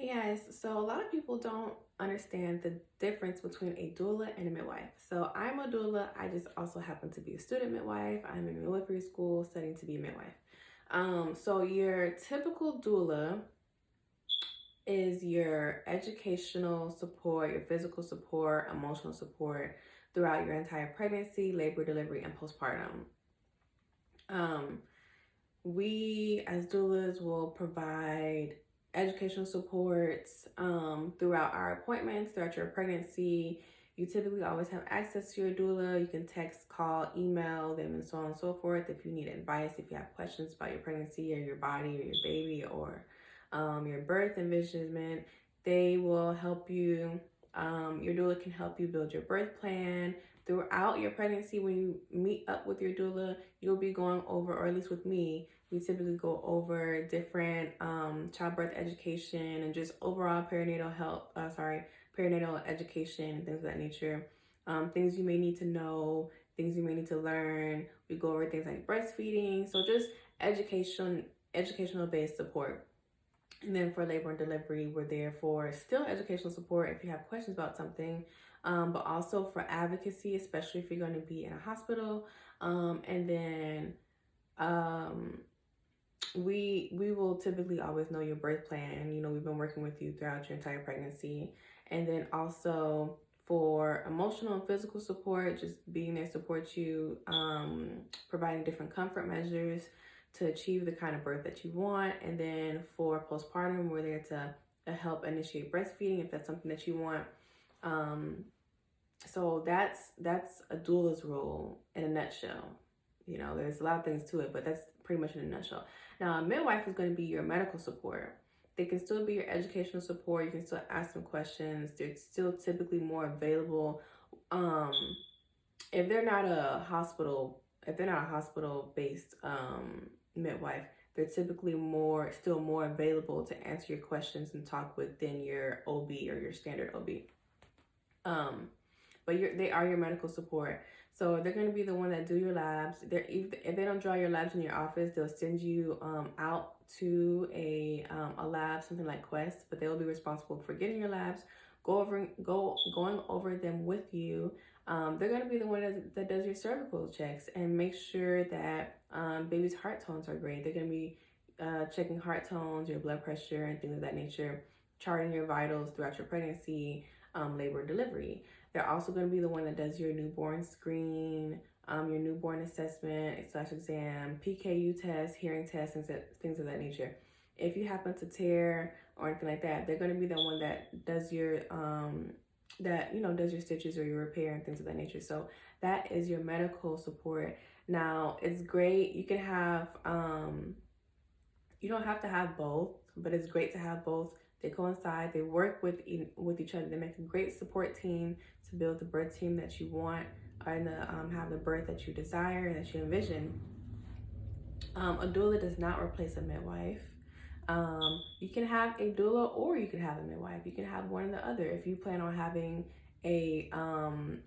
Hey guys, so a lot of people don't understand the difference between a doula and a midwife. So I'm a doula. I just also happen to be a student midwife. I'm in midwifery school studying to be a midwife. So your typical doula is your educational support, your physical support, emotional support throughout your entire pregnancy, labor, delivery, and postpartum. Um, We, as doulas, will provide educational supports throughout our appointments, throughout your pregnancy. You typically always have access to your doula. You can text, call, email them, and so on and so forth. If you need advice, if you have questions about your pregnancy or your body or your baby or your birth envisionment, they will help you. Your doula can help you build your birth plan. Throughout your pregnancy, when you meet up with your doula, you'll be going over, or at least with me, we typically go over different childbirth education and just overall perinatal health, perinatal education and things of that nature. Things you may need to know, things you may need to learn. We go over things like breastfeeding. So just educational based support. And then for labor and delivery, we're there for still educational support if you have questions about something, but also for advocacy, especially if you're going to be in a hospital. And then we will typically always know your birth plan. You know, we've been working with you throughout your entire pregnancy. And then also for emotional and physical support, just being there to support you, providing different comfort measures to achieve the kind of birth that you want. And then for postpartum, we're there to help initiate breastfeeding if that's something that you want. So that's a doula's role in a nutshell. You know, there's a lot of things to it, but that's pretty much in a nutshell. Now, a midwife is going to be your medical support. They can still be your educational support. You can still ask them questions. They're still typically more available. Um, if they're not a hospital-based midwife, they're typically still more available to answer your questions and talk with than your OB or your standard OB. But they are your medical support. So they're going to be the one that do your labs. If they don't draw your labs in your office, they'll send you out to a lab, something like Quest, but they will be responsible for getting your labs, going over them with you. They're going to be the one that does your cervical checks and make sure that baby's heart tones are great. They're going to be checking heart tones, your blood pressure, and things of that nature, charting your vitals throughout your pregnancy, labor, delivery. They're also going to be the one that does your newborn screen, your newborn assessment/exam, PKU test, hearing test, and things of that nature. If you happen to tear or anything like that, they're going to be the one that does your does your stitches or your repair and things of that nature. So that is your medical support. Now, it's great. You can have you don't have to have both, but it's great to have both. They coincide. They work with each other. They make a great support team to build the birth team that you want and have the birth that you desire and that you envision. A doula does not replace a midwife. You can have a doula or you can have a midwife. You can have one or the other. If you plan on having a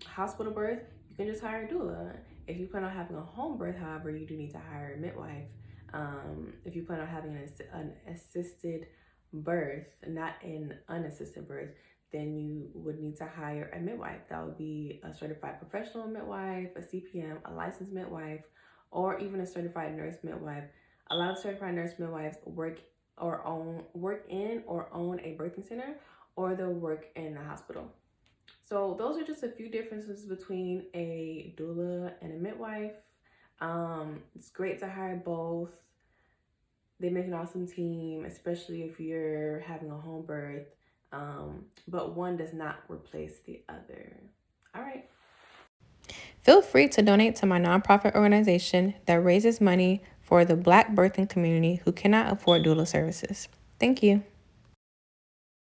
hospital birth, you can just hire a doula. If you plan on having a home birth, however, you do need to hire a midwife. If you plan on having an assisted birth, not an unassisted birth, then you would need to hire a midwife. That would be a certified professional midwife, a CPM, a licensed midwife, or even a certified nurse midwife. A lot of certified nurse midwives work in or own a birthing center, or they'll work in a hospital. So those are just a few differences between a doula and a midwife. It's great to hire both. They make an awesome team, especially if you're having a home birth. But one does not replace the other. All right. Feel free to donate to my nonprofit organization that raises money for the Black birthing community who cannot afford doula services. Thank you.